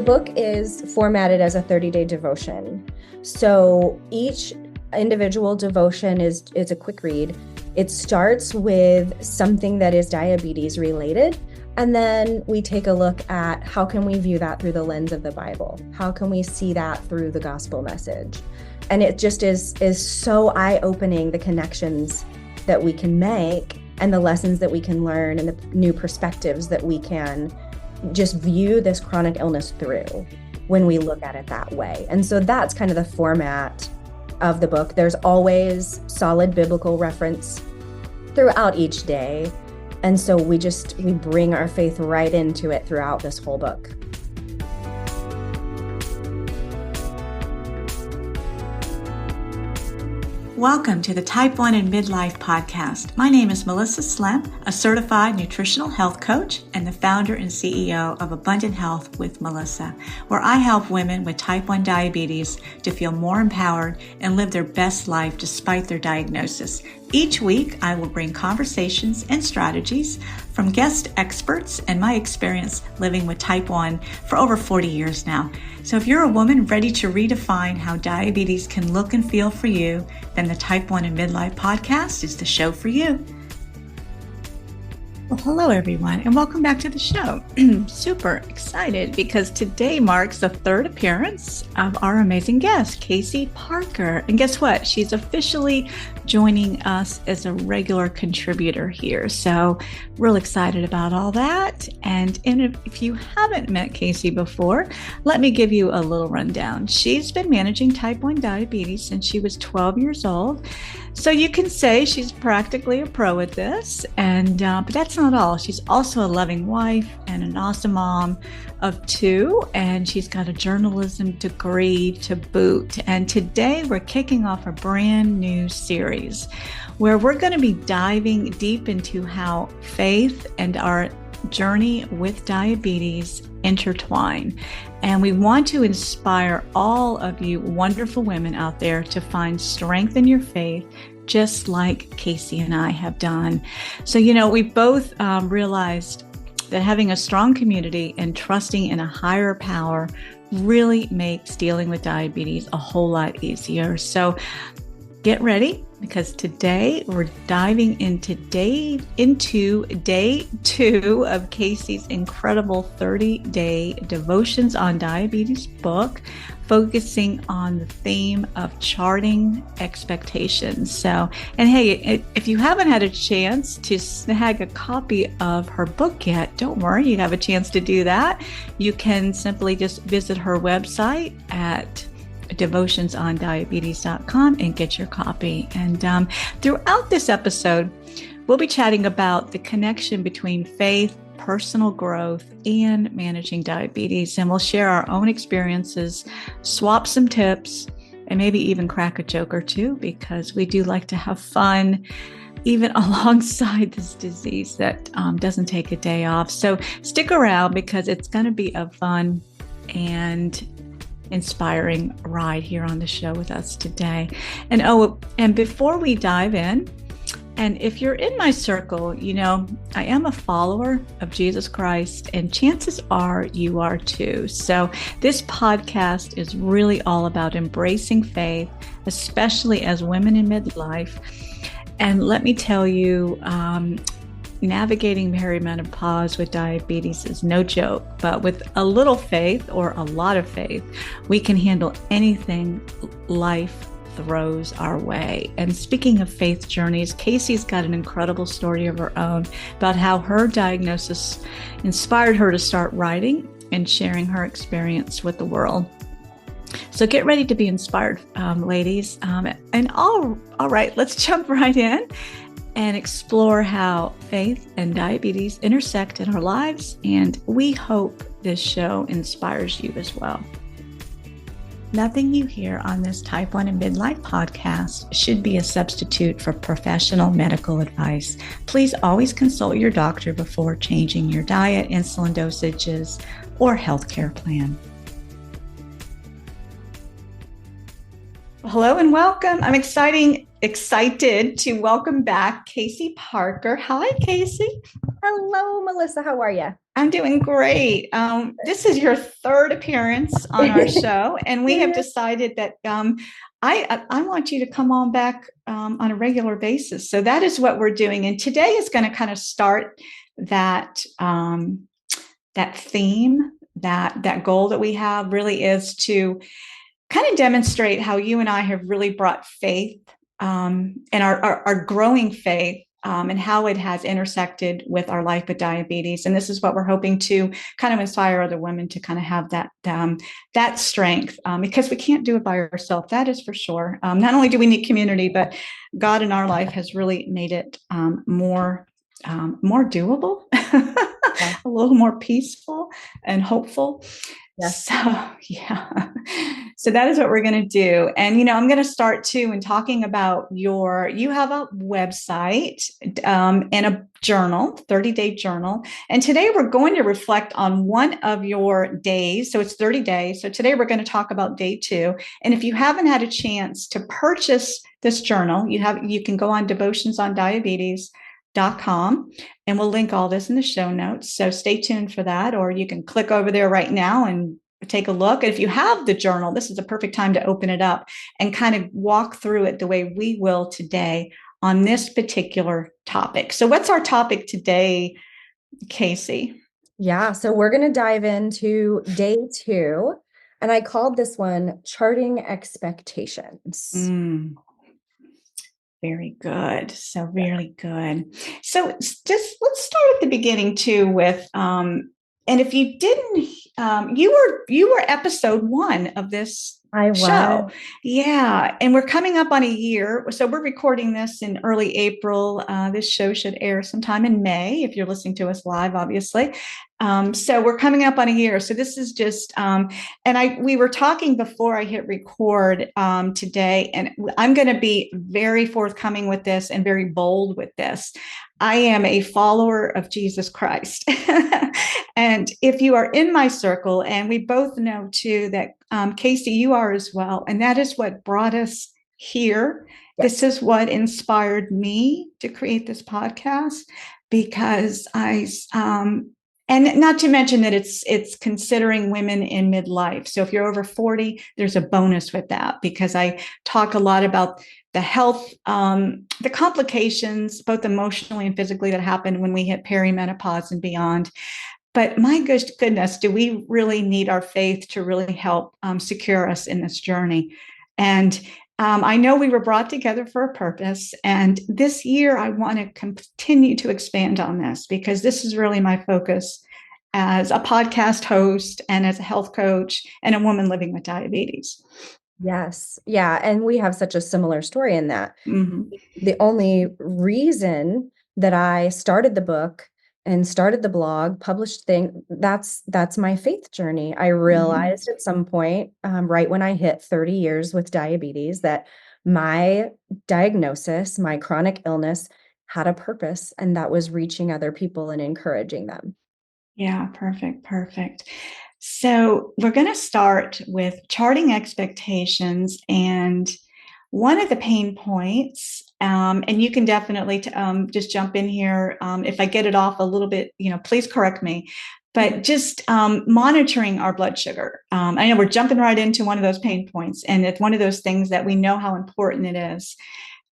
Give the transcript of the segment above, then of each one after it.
book is formatted as a 30-day devotion. So each individual devotion is a quick read. It starts with something that is diabetes related, and then we take a look at how can we view that through the lens of the Bible? How can we see that through the gospel message? And it just is so eye-opening, the connections that we can make and the lessons that we can learn and the new perspectives that we can just view this chronic illness through when we look at it that way. And so that's kind of the format of the book. There's always solid biblical reference throughout each day. And so we bring our faith right into it throughout this whole book. Welcome to the Type 1 and Midlife podcast. My name is Melissa Slemp, a certified nutritional health coach and the founder and CEO of Abundant Health with Melissa, where I help women with type 1 diabetes to feel more empowered and live their best life despite their diagnosis. Each week, I will bring conversations and strategies from guest experts and my experience living with type 1 for over 40 years now. So if you're a woman ready to redefine how diabetes can look and feel for you, then the Type 1 and Midlife podcast is the show for you. Well, hello everyone, and welcome back to the show. Super excited because today marks the third appearance of our amazing guest, Kaycee Parker. And guess what? She's officially joining us as a regular contributor here. So real excited about all that. And if you haven't met Kaycee before, let me give you a little rundown. She's been managing type 1 diabetes since she was 12 years old. So you can say she's practically a pro at this, but that's not all. She's also a loving wife and an awesome mom of 2, and she's got a journalism degree to boot. And today we're kicking off a brand new series where we're going to be diving deep into how faith and our journey with diabetes intertwine. And we want to inspire all of you wonderful women out there to find strength in your faith, just like Kaycee and I have done. So, we both realized that having a strong community and trusting in a higher power really makes dealing with diabetes a whole lot easier. So get ready, because today we're diving into day 2 of Kaycee's incredible 30-day Devotions on Diabetes book, focusing on the theme of charting expectations. So, and hey, if you haven't had a chance to snag a copy of her book yet, don't worry, you have a chance to do that. You can simply just visit her website at devotonsondiabetes.com and get your copy. And throughout this episode, we'll be chatting about the connection between faith, personal growth, and managing diabetes. And we'll share our own experiences, swap some tips, and maybe even crack a joke or two, because we do like to have fun even alongside this disease that doesn't take a day off. So stick around, because it's going to be a fun and inspiring ride here on the show with us today. And before we dive in, and if you're in my circle, I am a follower of Jesus Christ, and chances are you are too. So this podcast is really all about embracing faith, especially as women in midlife. And let me tell you, navigating perimenopause with diabetes is no joke, but with a little faith or a lot of faith, we can handle anything life throws our way. And speaking of faith journeys, Kaycee's got an incredible story of her own about how her diagnosis inspired her to start writing and sharing her experience with the world. So get ready to be inspired, ladies. And all right, let's jump right in and explore how faith and diabetes intersect in our lives. And we hope this show inspires you as well. Nothing you hear on this Type 1 and Midlife podcast should be a substitute for professional medical advice. Please always consult your doctor before changing your diet, insulin dosages, or healthcare plan. Hello and welcome. I'm excited to welcome back Kaycee Parker. Hi, Kaycee. Hello, Melissa. How are you? I'm doing great. This is your third appearance on our show, and we have decided that I want you to come on back on a regular basis. So that is what we're doing, and today is going to kind of start that that theme, that goal that we have really is to kind of demonstrate how you and I have really brought faith and our growing faith and how it has intersected with our life with diabetes. And this is what we're hoping to kind of inspire other women to kind of have that strength because we can't do it by ourselves. That is for sure. Not only do we need community, but God in our life has really made it more doable, Yeah. a little more peaceful and hopeful. Yes. So, yeah. So that is what we're going to do. And, I'm going to start too in talking about you have a website and a journal, 30-day journal. And today we're going to reflect on one of your days. So it's 30 days. So today we're going to talk about day 2. And if you haven't had a chance to purchase this journal, you can go on devotionsondiabetes.com and we'll link all this in the show notes. So stay tuned for that, or you can click over there right now and take a look. If you have the journal, this is a perfect time to open it up and kind of walk through it the way we will today on this particular topic. So what's our topic today, Kaycee? Yeah. So we're going to dive into day 2. And I called this one Charting Expectations. Very good. So really good. So just let's start at the beginning too with and if you didn't you were episode 1 of this I show. was. Yeah, and we're coming up on a year. So we're recording this in early April. This show should air sometime in May if you're listening to us live, obviously. So we're coming up on a year. So this is just and we were talking before I hit record today, and I'm going to be very forthcoming with this and very bold with this. I am a follower of Jesus Christ. And if you are in my circle, and we both know too that Kaycee, you are as well, and that is what brought us here. Yes. This is what inspired me to create this podcast because and not to mention that it's considering women in midlife. So if you're over 40, there's a bonus with that because I talk a lot about the health, the complications, both emotionally and physically, that happen when we hit perimenopause and beyond. But my goodness, do we really need our faith to really help secure us in this journey? And I know we were brought together for a purpose. And this year, I want to continue to expand on this because this is really my focus as a podcast host and as a health coach and a woman living with diabetes. Yes. Yeah. And we have such a similar story in that. Mm-hmm. The only reason that I started the book and started the blog, published that's my faith journey. I realized at some point, right when I hit 30 years with diabetes, that my diagnosis, my chronic illness had a purpose, and that was reaching other people and encouraging them. Yeah, perfect, perfect. So we're going to start with charting expectations and one of the pain points, and you can definitely just jump in here if I get it off a little bit, please correct me. But just monitoring our blood sugar. I know we're jumping right into one of those pain points, and it's one of those things that we know how important it is.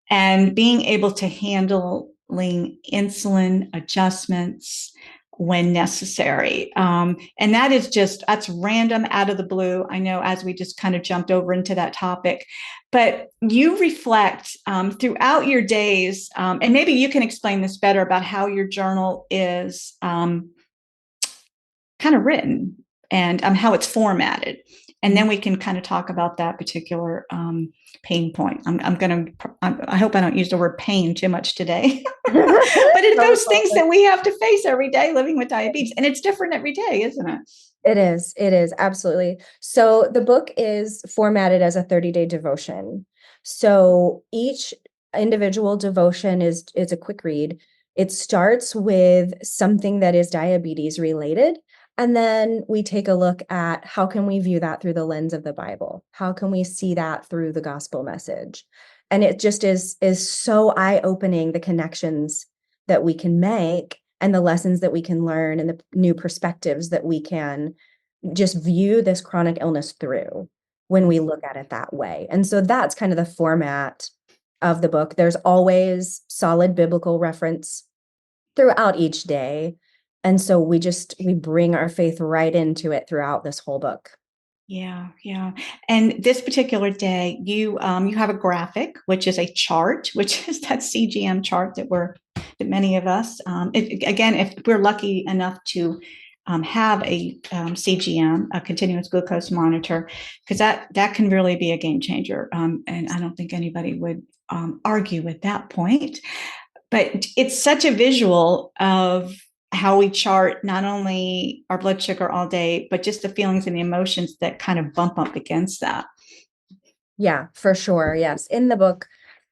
And being able to handling insulin adjustments when necessary. And that's random out of the blue. I know as we just kind of jumped over into that topic, but you reflect throughout your days, and maybe you can explain this better about how your journal is kind of written and how it's formatted. And then we can kind of talk about that particular pain point. I hope I don't use the word pain too much today, but it's those things that we have to face every day living with diabetes. And it's different every day, isn't it? It is absolutely. So the book is formatted as a 30-day devotion. So each individual devotion is a quick read. It starts with something that is diabetes related. And then we take a look at how can we view that through the lens of the Bible? How can we see that through the gospel message? And it just is so eye-opening, the connections that we can make and the lessons that we can learn and the new perspectives that we can just view this chronic illness through when we look at it that way. And so that's kind of the format of the book. There's always solid biblical reference throughout each day. And so we bring our faith right into it throughout this whole book. Yeah, yeah. And this particular day, you have a graphic, which is a chart, which is that CGM chart that many of us, again, if we're lucky enough to have a CGM, a continuous glucose monitor, because that can really be a game changer. And I don't think anybody would argue with that point. But it's such a visual of how we chart not only our blood sugar all day, but just the feelings and the emotions that kind of bump up against that. Yeah, for sure. Yes. In the book,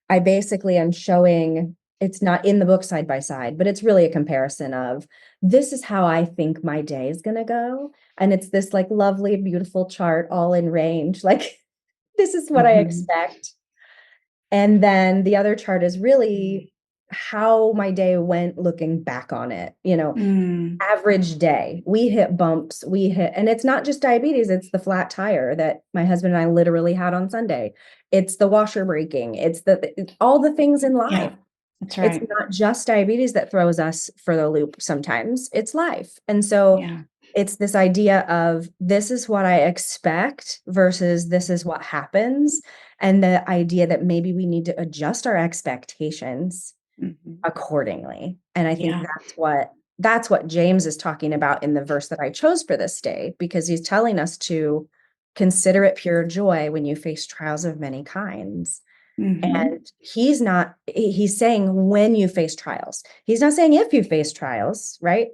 I basically am showing it's not in the book side by side, but it's really a comparison of this is how I think my day is going to go. And it's this like lovely, beautiful chart all in range. Like, this is what I Mm-hmm. expect. And then the other chart is really how my day went looking back on it. Mm. Average day. We hit bumps, and it's not just diabetes, it's the flat tire that my husband and I literally had on Sunday. It's the washer breaking, all the things in Yeah, life. that's It's right. not just diabetes that throws us for the loop sometimes, it's life. And so Yeah. it's this idea of this is what I expect versus this is what happens. And the idea that maybe we need to adjust our expectations Mm-hmm. accordingly. And I think Yeah. that's what James is talking about in the verse that I chose for this day, because he's telling us to consider it pure joy when you face trials of many kinds. Mm-hmm. And he's saying when you face trials. He's not saying if you face trials, right?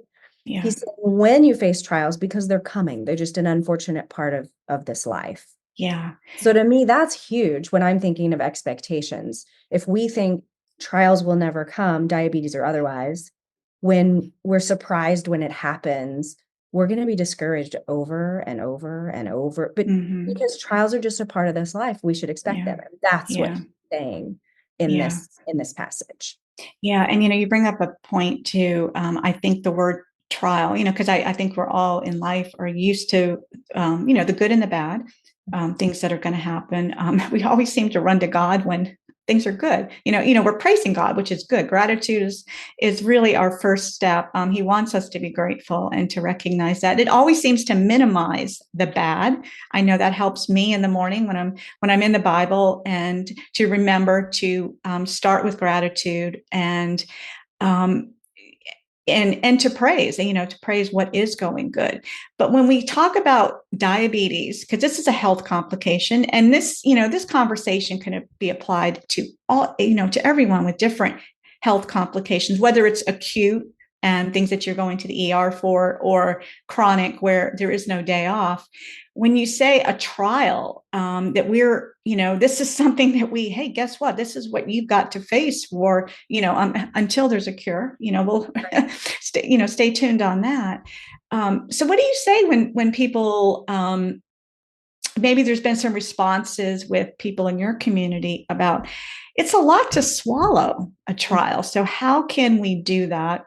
Yeah. He's saying when you face trials because they're coming. They're just an unfortunate part of this life. Yeah. So to me, that's huge when I'm thinking of expectations. If we think trials will never come, diabetes or otherwise, when we're surprised when it happens, we're going to be discouraged over and over and over. But Mm-hmm. because trials are just a part of this life, we should expect Yeah. them. And that's what Yeah. he's saying in Yeah. this passage. Yeah. And, you bring up a point too. I think the word trial, because I think we're all in life are used to, the good and the bad, things that are going to happen. We always seem to run to God when things are good. We're praising God, which is good. Gratitude is really our first step. He wants us to be grateful and to recognize that. It always seems to minimize the bad. I know that helps me in the morning when I'm in the Bible, and to remember to start with gratitude um, and to praise, to praise what is going good. But when we talk about diabetes, because this is a health complication, and this conversation can be applied to all, to everyone with different health complications, whether it's acute and things that you're going to the ER for, or chronic where there is no day off. When you say a trial, that this is something that hey, guess what? This is what you've got to face for, until there's a cure, we'll stay tuned on that. So what do you say when people, maybe there's been some responses with people in your community about it's a lot to swallow a trial. So how can we do that?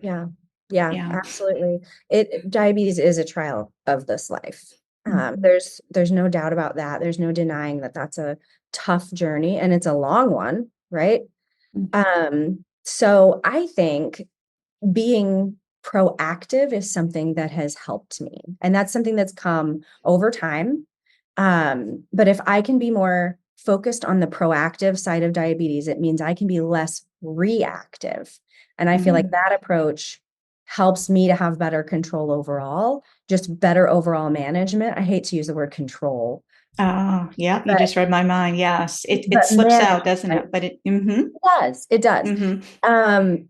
Yeah. Yeah, Yeah. absolutely. Diabetes is a trial of this life. Mm-hmm. There's no doubt about that. There's no denying that that's a tough journey and it's a long one, right? So I think being proactive is something that has helped me, and that's something that's come over time. But if I can be more focused on the proactive side of diabetes, it means I can be less reactive. And I feel like Mm-hmm. that approach helps me to have better control overall, just better overall management. I hate to use the word control, Oh, yeah. You but just read my mind. Yes. It but slips manage, out, doesn't right? it? But mm-hmm. It does. It does. Mm-hmm. Um,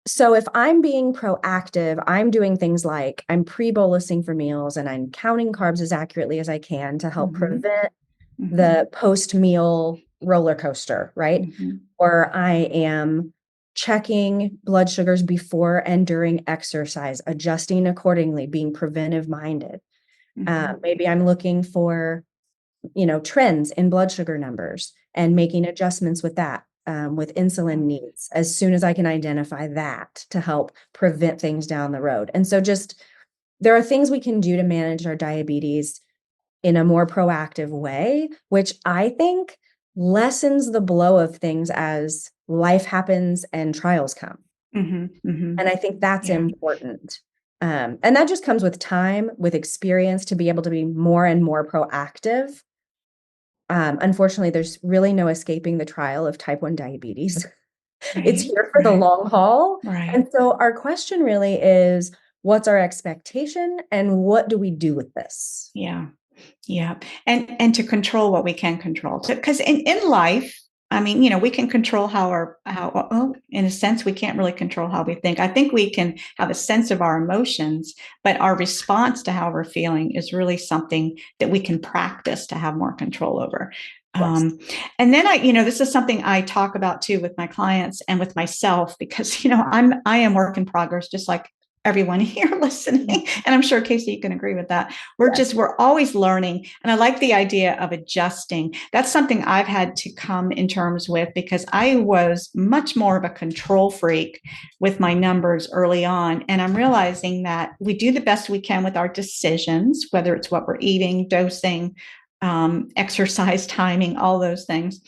so if I'm being proactive, I'm doing things like I'm pre-bolusing for meals and I'm counting carbs as accurately as I can to help Mm-hmm. prevent Mm-hmm. the post-meal roller coaster, right? Mm-hmm. Or I am checking blood sugars before and during exercise, adjusting accordingly, being preventive minded. Mm-hmm. Maybe I'm looking for, trends in blood sugar numbers and making adjustments with that. with insulin needs as soon as I can identify that to help prevent things down the road. And so just there are things we can do to manage our diabetes in a more proactive way, which I think lessens the blow of things as life happens and trials come. And I think that's important. And that just comes with time, with experience to be able to be more and more proactive. Unfortunately, there's really no escaping the trial of type 1 diabetes. It's here for the long haul. And so our question really is, what's our expectation and what do we do with this? Yeah. And to control what we can control. Because in life, I mean, we can control in a sense, we can't really control how we think. I think we can have a sense of our emotions, but our response to how we're feeling is really something that we can practice to have more control over. Yes. And then this is something I talk about too with my clients and with myself, because, I am work in progress, just like everyone here listening. And I'm sure, Kaycee, you can agree with that. We're always learning. And I like the idea of adjusting. That's something I've had to come in terms with, because I was much more of a control freak with my numbers early on. And I'm realizing that we do the best we can with our decisions, whether it's what we're eating, dosing, exercise timing, all those things.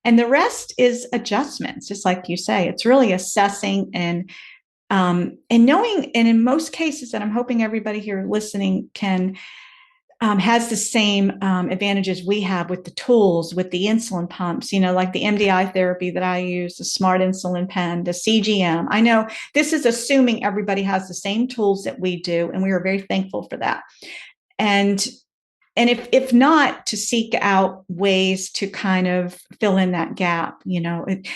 And the rest is adjustments, just like you say. It's really assessing and knowing, and in most cases, and I'm hoping everybody here listening has the same advantages we have with the tools, with the insulin pumps, like the MDI therapy that I use, the smart insulin pen, the CGM. I know this is assuming everybody has the same tools that we do, and we are very thankful for that. And if not, to seek out ways to kind of fill in that gap,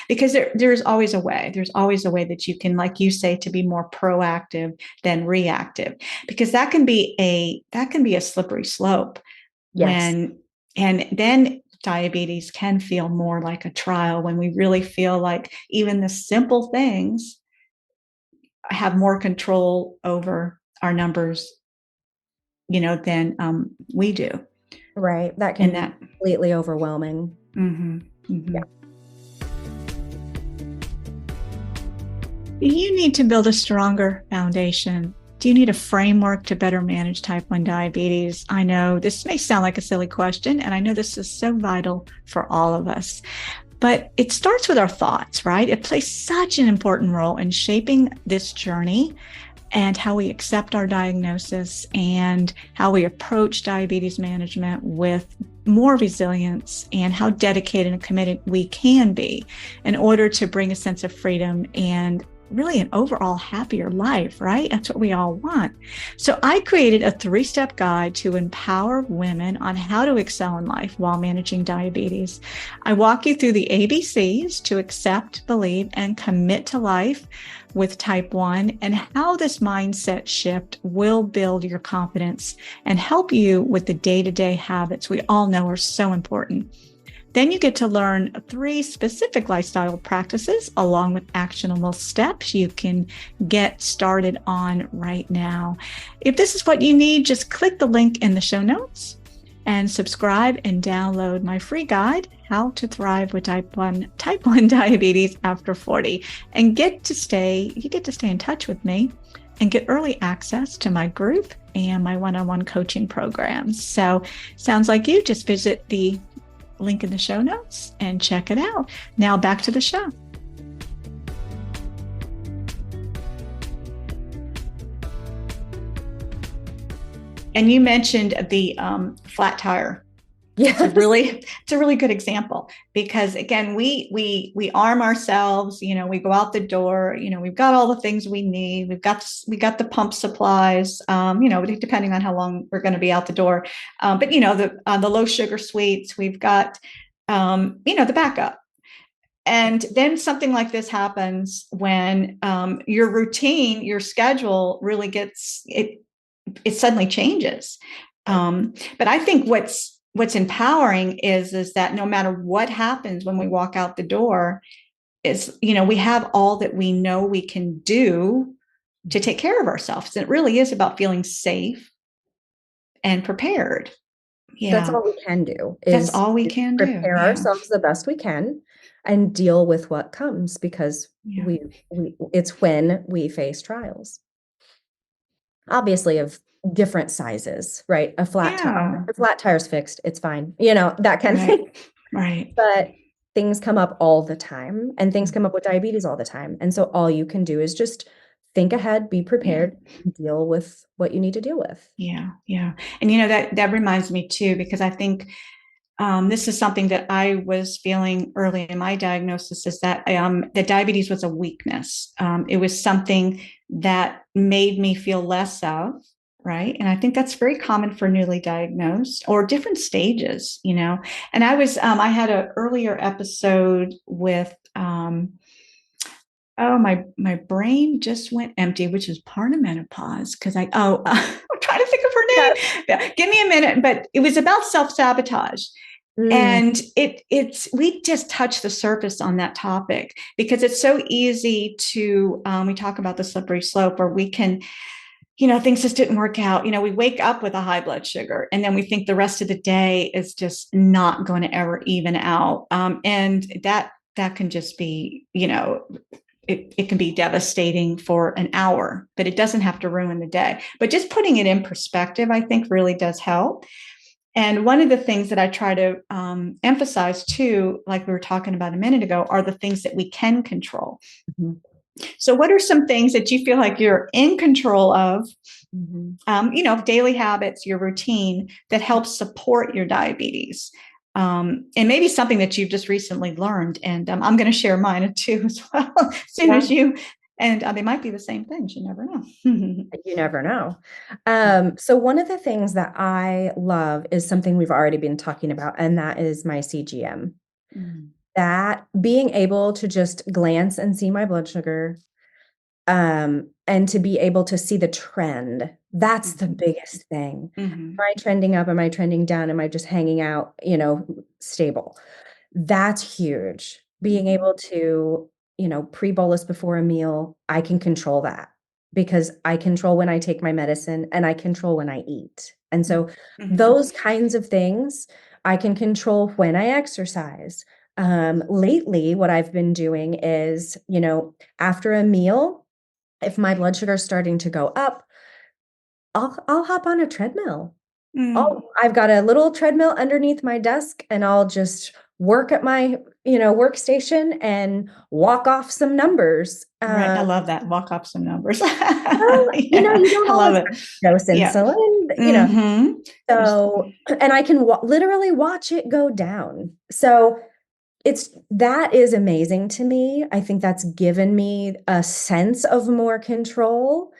because there's always a way. There's always a way that you can, like you say, to be more proactive than reactive, because that can be a slippery slope. Yes. And then diabetes can feel more like a trial, when we really feel like even the simple things have more control over our numbers than we do. Right. That can be completely overwhelming. Yeah. You need to build a stronger foundation. Do you need a framework to better manage type 1 diabetes? I know this may sound like a silly question, and I know this is so vital for all of us. But it starts with our thoughts, right? It plays such an important role in shaping this journey and how we accept our diagnosis and how we approach diabetes management with more resilience, and how dedicated and committed we can be in order to bring a sense of freedom and really an overall happier life, right? That's what we all want. So I created a 3-step guide to empower women on how to excel in life while managing diabetes. I walk you through the ABCs to accept, believe, and commit to life with type 1, and how this mindset shift will build your confidence and help you with the day-to-day habits we all know are so important. Then you get to learn 3 specific lifestyle practices along with actionable steps you can get started on right now. If this is what you need, just click the link in the show notes and subscribe and download my free guide, How to Thrive with Type 1 Diabetes After 40, and you get to stay in touch with me and get early access to my group and my one-on-one coaching programs. So sounds like you just visit the link in the show notes and check it out. Now back to the show. And you mentioned the flat tire. Yeah, it's a really good example, because again, we arm ourselves. We go out the door. We've got all the things we need. We got the pump supplies. Depending on how long we're going to be out the door. But the low sugar sweets. We've got the backup. And then something like this happens when your routine, your schedule really it suddenly changes. But I think what's empowering is that no matter what happens when we walk out the door, is we have all that we know we can do to take care of ourselves. And it really is about feeling safe and prepared. Yeah. That's all we can do. That's all we can prepare ourselves the best we can. and deal with what comes because Yeah. we it's when we face trials. Obviously of different sizes, right? Yeah. A flat tire's fixed, it's fine. You know, that kind of Right. thing. Right. But things come up all the time and things come up with diabetes all the time. And so all you can do is just think ahead, be Yeah. prepared, deal with what you need to deal with. Yeah. Yeah. And that reminds me too, because I think this is something that I was feeling early in my diagnosis, is that the diabetes was a weakness. It was something that made me feel less of, right? And I think that's very common for newly diagnosed or different stages, And I had an earlier episode with, oh, my brain just went empty, which is part of menopause because I'm trying to think of her Yeah. name. Give me a minute, but it was about self-sabotage. Mm, And we just touched the surface on that topic because it's so easy to we talk about the slippery slope where we can, things just didn't work out. We wake up with a high blood sugar and then we think the rest of the day is just not going to ever even out. And that can just be, it can be devastating for an hour, but it doesn't have to ruin the day. But just putting it in perspective, I think really does help. And one of the things that I try to emphasize too, like we were talking about a minute ago, are the things that we can control. mhm, So, what are some things that you feel like you're in control of, mhm. daily habits, your routine that helps support your diabetes? And maybe something that you've just recently learned. And I'm going to share mine too as well, as soon Yeah, as you, and they might be the same things. You never know. you never know. So one of the things that I love is something we've already been talking about, and that is my CGM. Mm, That being able to just glance and see my blood sugar, and to be able to see the trend, that's the mhm, biggest thing. mhm, Am I trending up? Am I trending down? Am I just hanging out, stable? That's huge. Being mhm, able to, pre-bolus before a meal, I can control that because I control when I take my medicine and I control when I eat. And mhm, so mhm, those kinds of things I can control when I exercise. Lately, what I've been doing is, after a meal, if my blood sugar is starting to go up, I'll hop on a treadmill. mm. I've got a little treadmill underneath my desk and I'll just work at my, workstation and walk off some numbers. Right. I love that. Walk up some numbers. Well, Yeah, you don't I love always it. have to dose Yeah. insulin. Mm-hmm. There's, So, and I can literally watch it go down. So that is amazing to me. I think that's given me a sense of more control,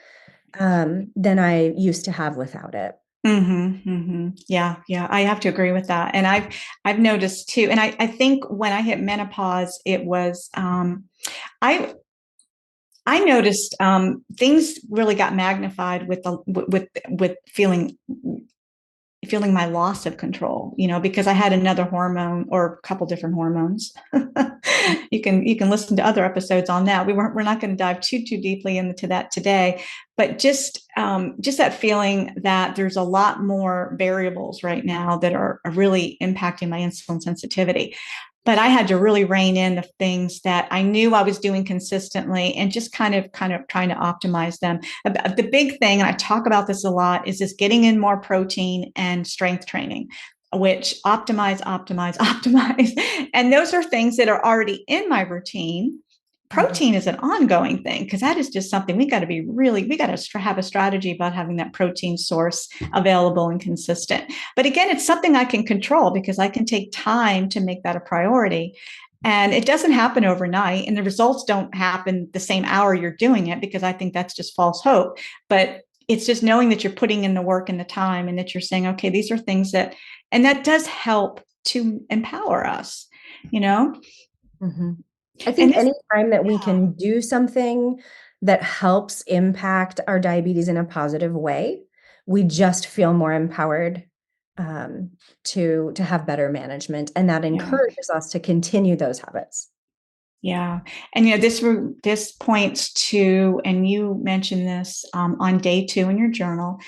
than I used to have without it. mm-hmm, mm-hmm. Yeah, yeah. I have to agree with that. And I've noticed too, and I think when I hit menopause, it was I I noticed things really got magnified with the with feeling my loss of control, because I had another hormone or a couple different hormones. You can listen to other episodes on that. We're not going to dive too deeply into that today, but just that feeling that there's a lot more variables right now that are really impacting my insulin sensitivity. But I had to really rein in the things that I knew I was doing consistently and just kind of trying to optimize them. The big thing, and I talk about this a lot, is just getting in more protein and strength training, which optimize. And those are things that are already in my routine. Mhm. Protein is an ongoing thing because that is just something we got to have a strategy about having that protein source available and consistent. But again, it's something I can control because I can take time to make that a priority. And it doesn't happen overnight, and the results don't happen the same hour you're doing it because I think that's just false hope. But it's just knowing that you're putting in the work and the time and that you're saying, okay, these are things and that does help to empower us, you know? Mhm. I And think this, any time that we yeah, can do something that helps impact our diabetes in a positive way, we just feel more empowered, to have better management, and that yeah. encourages us to continue those habits. Yeah. And, this points to, and you mentioned this on day 2 in your journal,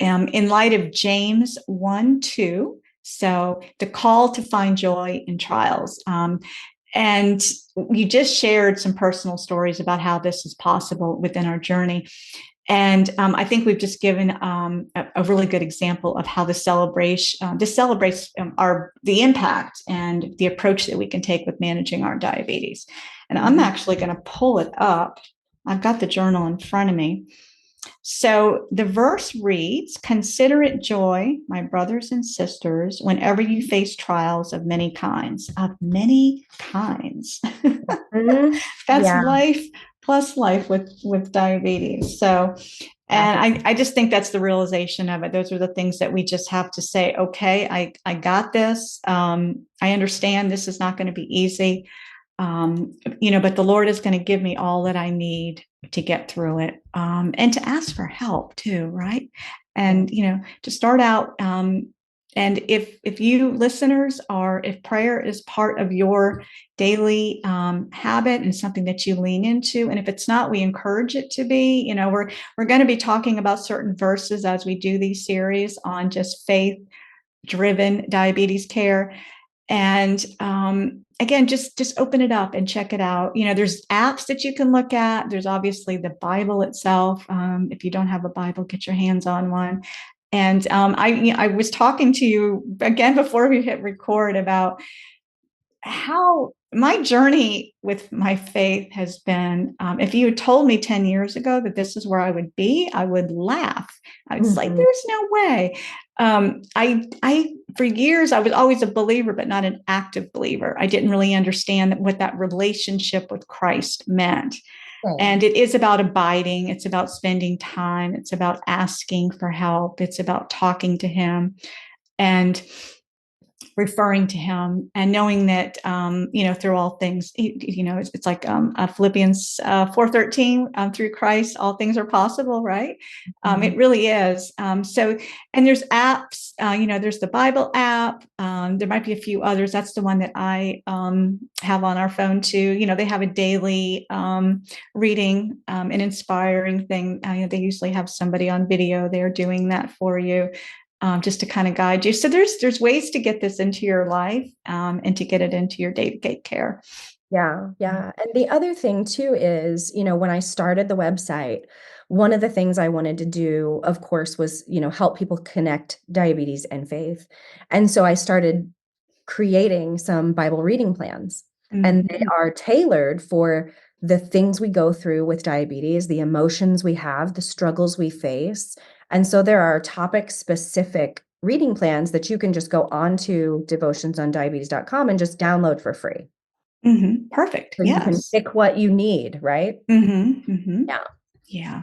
in light of James 1:2. So the call to find joy in trials. And you just shared some personal stories about how this is possible within our journey. And I think we've just given a really good example of how this celebrates the impact and the approach that we can take with managing our diabetes. And I'm actually going to pull it up. I've got the journal in front of me. So the verse reads, "Consider it joy, my brothers and sisters, whenever you face trials of many kinds." Of many kinds. Mm-hmm. That's Yeah. life plus life with diabetes. So, and I just think that's the realization of it. Those are the things that we just have to say, okay, I got this. I understand this is not going to be easy. But the Lord is going to give me all that I need to get through it, and to ask for help too, right? And to start out, and if you listeners if prayer is part of your daily habit and something that you lean into, and if it's not, we encourage it to be. We're going to be talking about certain verses as we do these series on just faith-driven diabetes care. And again, just open it up and check it out. There's apps that you can look at. There's obviously the Bible itself. If you don't have a Bible, get your hands on one. And I was talking to you again before we hit record about how my journey with my faith has been. If you had told me 10 years ago that this is where I would be, I would laugh. I was like, there's no way. I for years, I was always a believer, but not an active believer. I didn't really understand what that relationship with Christ meant. Right. And it is about abiding. It's about spending time. It's about asking for help. It's about talking to him and referring to him, and knowing that through all things, it's like Philippians 4:13, through Christ all things are possible, right? It really is. So, and there's apps, there's the Bible app, there might be a few others. That's the one that I have on our phone too. They have a daily reading, an inspiring thing. They usually have somebody on video there doing that for you. Just to kind of guide you. So there's ways to get this into your life, and to get it into your day-to-day care. Yeah. And the other thing too is, when I started the website, one of the things I wanted to do, of course, was, help people connect diabetes and faith. And so I started creating some Bible reading plans, and they are tailored for the things we go through with diabetes, the emotions we have, the struggles we face. And so there are topic specific reading plans that you can just go on to devotionsondiabetes.com and just download for free. Perfect. So yes. You can pick what you need, right? Yeah.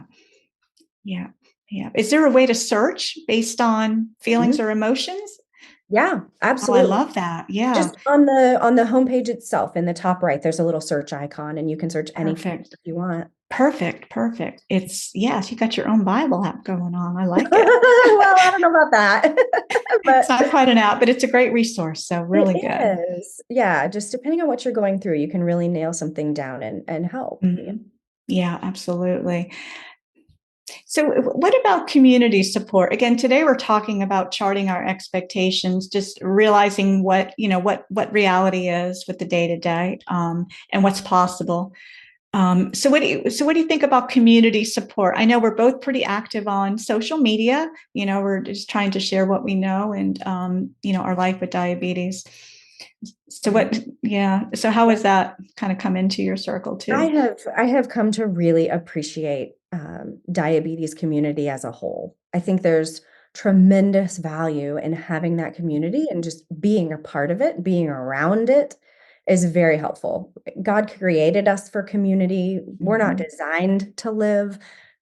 Is there a way to search based on feelings or emotions? Yeah, absolutely. Oh, I love that. Yeah. Just on the homepage itself, in the top right, there's a little search icon, and you can search anything if you want. Perfect. Yes, you got your own Bible app going on. I like it. Well, I don't know about that. But it's not quite an app, but it's a great resource. So really good. It is. Yeah, just depending on what you're going through, you can really nail something down and help. Yeah, absolutely. So what about community support? Again, today we're talking about charting our expectations, just realizing what reality is with the day-to-day, and what's possible. So what do you think about community support? I know we're both pretty active on social media. We're just trying to share what we know and our life with diabetes. So so how has that kind of come into your circle too? I have come to really appreciate diabetes community as a whole. I think there's tremendous value in having that community, and just being a part of it, being around it is very helpful. God created us for community. We're not designed to live,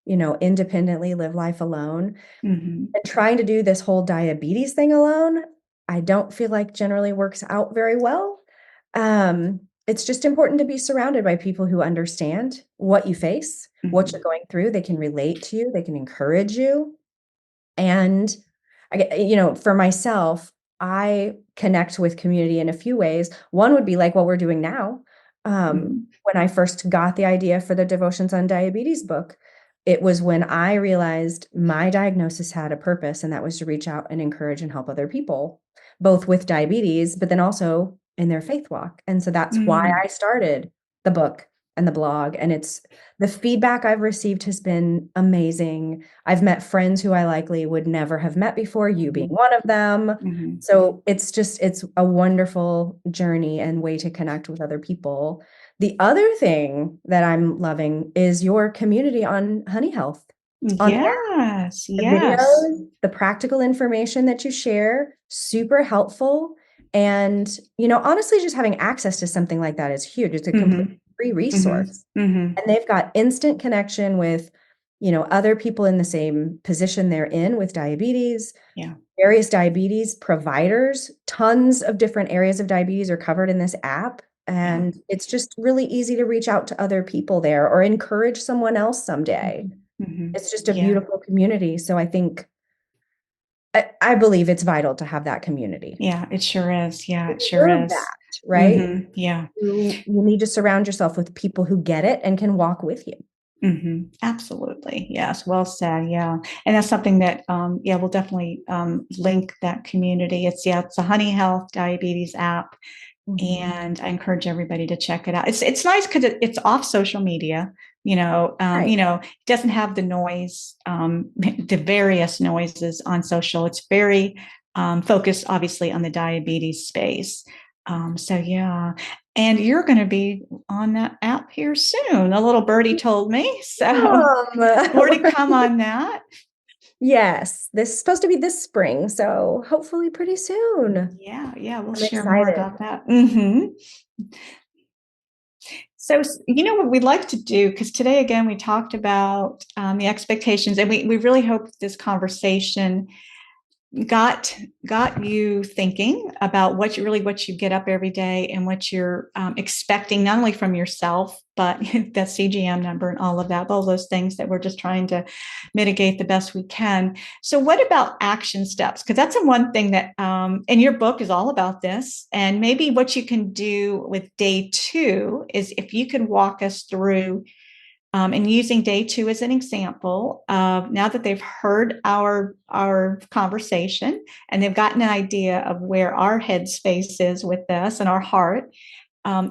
independently, live life alone. And trying to do this whole diabetes thing alone, I don't feel like generally works out very well. It's just important to be surrounded by people who understand what you face, what you're going through. They can relate to you, they can encourage you. And for myself, I connect with community in a few ways. One would be like what we're doing now. When I first got the idea for the Devotions on Diabetes book, it was when I realized my diagnosis had a purpose, and that was to reach out and encourage and help other people, both with diabetes, but then also in their faith walk. And so that's why Mm, I started the book and the blog. And it's the feedback I've received has been amazing. I've met friends who I likely would never have met before, you being mhm, one of them. mhm. So it's a wonderful journey and way to connect with other people. The other thing that I'm loving is your community on honey health on Yes, the yes. videos, the practical information that you share, super helpful. And, honestly, just having access to something like that is huge. It's a complete Hmm. free Hmm. resource. Hmm. And they've got instant connection with, other people in the same position they're in with diabetes, Yeah. various diabetes providers. Tons of different areas of diabetes are covered in this app. Yeah. And it's just really easy to reach out to other people there or encourage someone else someday. Hmm. Hmm. It's just a Yeah. beautiful community. So I believe it's vital to have that community. Yeah, it sure is. Yeah, You it sure deserve is. that, right? Hmm. Yeah. You need to surround yourself with people who get it and can walk with you. Hmm. Absolutely. Yes. Well said. Yeah. And that's something that, yeah, we'll definitely link that community. It's a Honey Health Diabetes app. Mhm. And I encourage everybody to check it out. It's nice because it's off social media. Right. It doesn't have the noise, the various noises on social. It's very focused, obviously, on the diabetes space. So yeah, and you're going to be on that app here soon. A little birdie told me. So more to come on that. Yes, this is supposed to be this spring, so hopefully pretty soon. Yeah, yeah, we'll I'm share more excited. about that. Hmm. So, you know what we'd like to do, because today, again, we talked about the expectations, and we really hope this conversation got got you thinking about what you get up every day and what you're expecting, not only from yourself, but that CGM number and all of that, all those things that we're just trying to mitigate the best we can. So what about action steps? Because that's the one thing that and your book is all about this. And maybe what you can do with day 2 is if you could walk us through and using day 2 as an example of now that they've heard our conversation and they've gotten an idea of where our headspace is with this and our heart,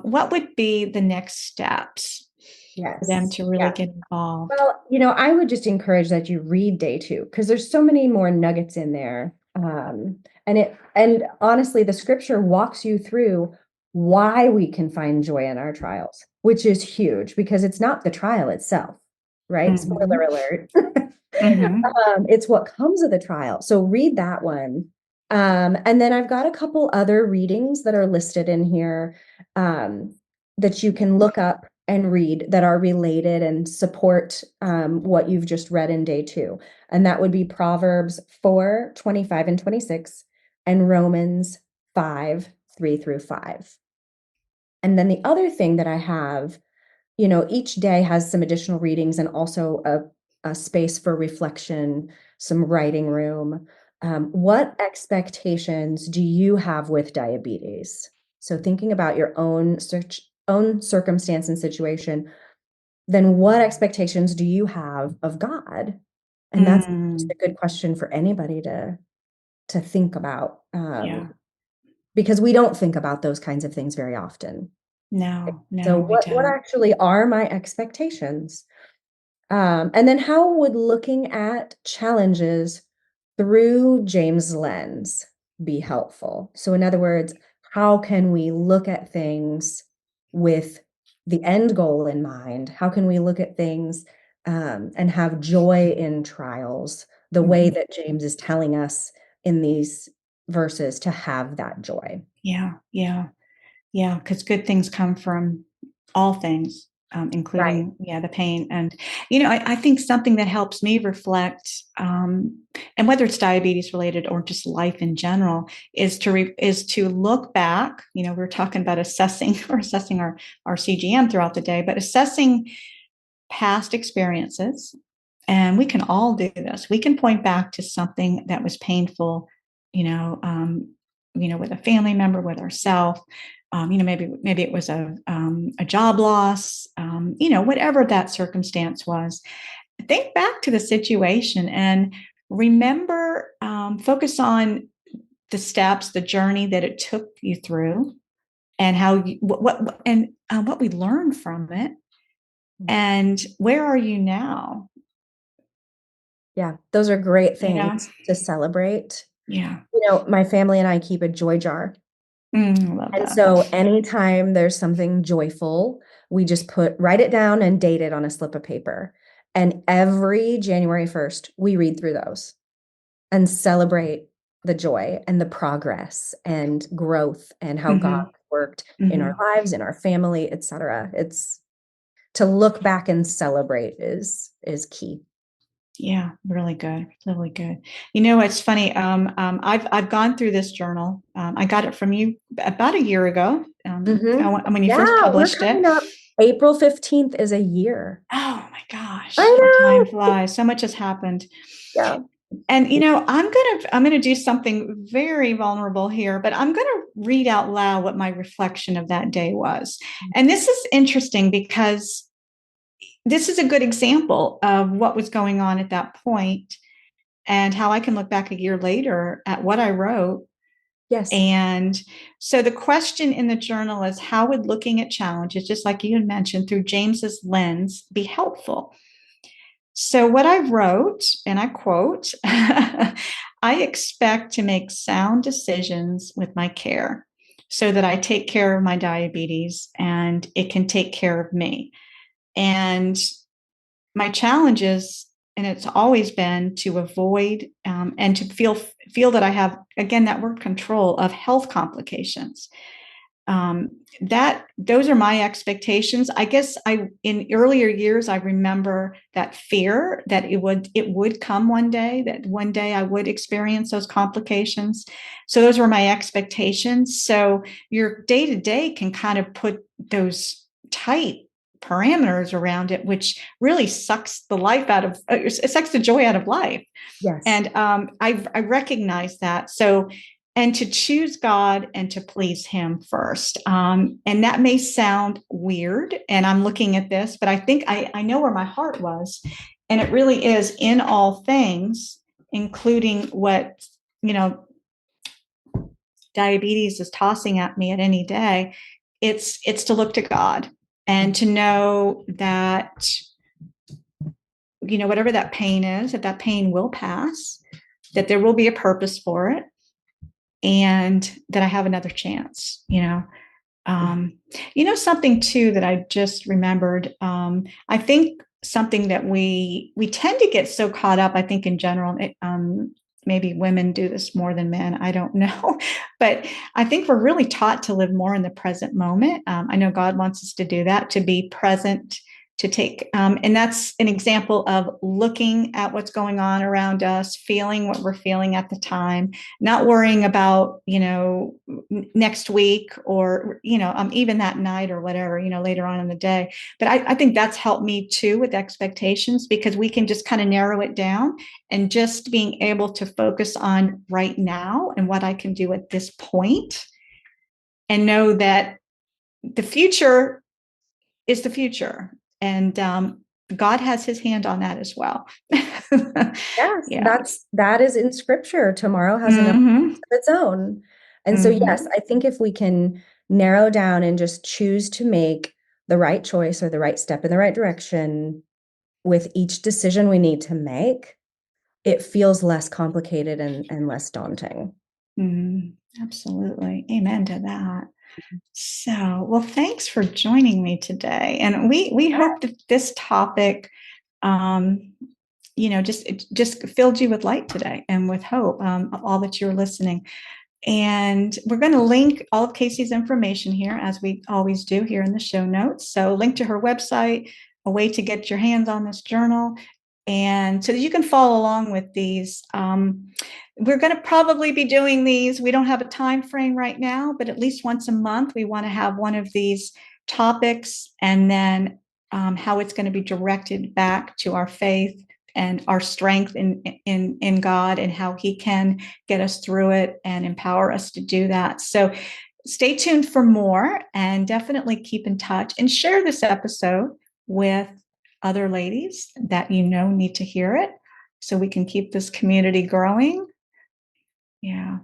what would be the next steps for them Yes. to really Yeah. get involved? Well, I would just encourage that you read day 2 because there's so many more nuggets in there. And honestly, the scripture walks you through why we can find joy in our trials, which is huge because it's not the trial itself, right? Mm-hmm. Spoiler alert. Mm-hmm. It's what comes of the trial. So read that one. And then I've got a couple other readings that are listed in here um, that you can look up and read that are related and support what you've just read in day 2. And that would be Proverbs 4:25 and 26 and Romans 5:3 through 5. And then the other thing that I have, each day has some additional readings and also a space for reflection, some writing room. What expectations do you have with diabetes? So thinking about your own circumstance and situation, then what expectations do you have of God? And that's just Mm, a good question for anybody to think about, yeah. because we don't think about those kinds of things very often. No, So no, we what don't. actually are my expectations? And then how would looking at challenges through James' lens be helpful? So in other words, how can we look at things with the end goal in mind? How can we look at things and have joy in trials the way Mhm. that James is telling us in these verses to have that joy? Yeah, yeah. Yeah, because good things come from all things, Right. including, yeah, the pain. And, I think something that helps me reflect, and whether it's diabetes related or just life in general, is to look back. We're talking about assessing or assessing our CGM throughout the day, but assessing past experiences. And we can all do this. We can point back to something that was painful, you know, um, with a family member, with ourselves. Maybe it was a job loss. Whatever that circumstance was. Think back to the situation and remember. Focus on the steps, the journey that it took you through, and how you, what we learned from it. And where are you now? Yeah, those are great You know? things to celebrate. Yeah. My family and I keep a joy jar. I love And that. so anytime there's something joyful, we just write it down and date it on a slip of paper. And every January 1st, we read through those and celebrate the joy and the progress and growth and how God Mm-hmm. worked in our Mm-hmm. lives, in our family, etc. It's to look back and celebrate is key. Yeah, really good, really good. You know, it's funny. I've gone through this journal. I got it from you about a year ago. Hmm. When you first Yeah, we're published it. coming up. April 15th is a year. Oh my I gosh, how time know. flies! So much has happened. Yeah. And you know, I'm gonna do something very vulnerable here, but I'm gonna read out loud what my reflection of that day was. And this is interesting because this is a good example of what was going on at that point and how I can look back a year later at what I wrote. Yes. And so the question in the journal is, how would looking at challenges, just like you had mentioned, through James's lens be helpful? So what I wrote, and I quote, I expect to make sound decisions with my care so that I take care of my diabetes and it can take care of me. And my challenges, and it's always been to avoid and to feel that I have, again, that word control of health complications. That those are my expectations. I guess I in earlier years I remember that fear that it would come one day, that one day I would experience those complications. So those were my expectations. So your day to day can kind of put those tight parameters around it, which really sucks the life out of it sucks the joy out of life. Yes. And I recognize that. So, and to choose God and to please Him first. And that may sound weird. And I'm looking at this, but I think I know where my heart was. And it really is in all things, including what, you know, diabetes is tossing at me at any day. It's to look to God and to know that, you know, whatever that pain is, that pain will pass, that there will be a purpose for it, and that I have another chance, you know. You know, something too that I just remembered. I think something that we tend to get so caught up. I think in general, maybe women do this more than men. I don't know, but I think we're really taught to live more in the present moment. I know God wants us to do that, to be present, to take, and that's an example of looking at what's going on around us, feeling what we're feeling at the time, not worrying about, you know, next week or, you know, even that night or whatever, you know, later on in the day. But I think that's helped me too with expectations, because we can just kind of narrow it down and just being able to focus on right now and what I can do at this point, and know that the future is the future. And God has His hand on that as well. Yes, Yeah. that is in scripture. Tomorrow has enough Mm-hmm. of its own. And so yes, Mm-hmm. I think if we can narrow down and just choose to make the right choice or the right step in the right direction with each decision we need to make, it feels less complicated and less daunting. Mm, absolutely. Amen to that. So, well, thanks for joining me today. And we hope that this topic, um, you know, just filled you with light today and with hope, all that you're listening. And we're going to link all of Kaycee's information here, as we always do here in the show notes. So, link to her website, a way to get your hands on this journal, and so that you can follow along with these. We're going to probably be doing these. We don't have a time frame right now, but at least once a month, we want to have one of these topics, and then how it's going to be directed back to our faith and our strength in God, and how He can get us through it and empower us to do that. So stay tuned for more, and definitely keep in touch and share this episode with other ladies that you know need to hear it, so we can keep this community growing. Yeah.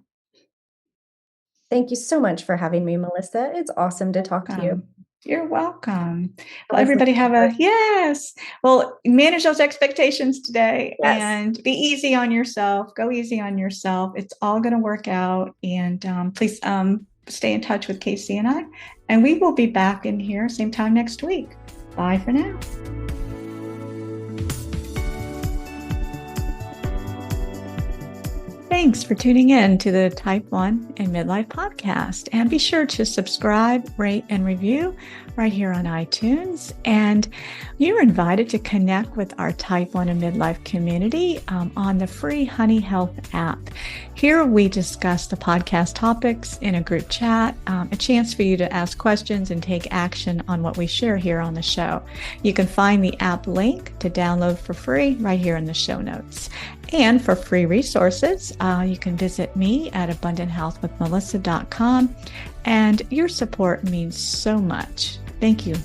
Thank you so much for having me, Melissa. It's awesome to talk to you. You're welcome. Well, Let's everybody have a yes. Well, manage those expectations today and be easy on yourself. Go easy on yourself. It's all going to work out. And please stay in touch with Kaycee and I. And we will be back in here same time next week. Bye for now. Thanks for tuning in to the Type 1 and Midlife podcast. And be sure to subscribe, rate, and review right here on iTunes. And you're invited to connect with our Type 1 and Midlife community on the free Honey Health app. Here we discuss the podcast topics in a group chat, a chance for you to ask questions and take action on what we share here on the show. You can find the app link to download for free right here in the show notes. And for free resources, you can visit me at abundanthealthwithmelissa.com. And your support means so much. Thank you.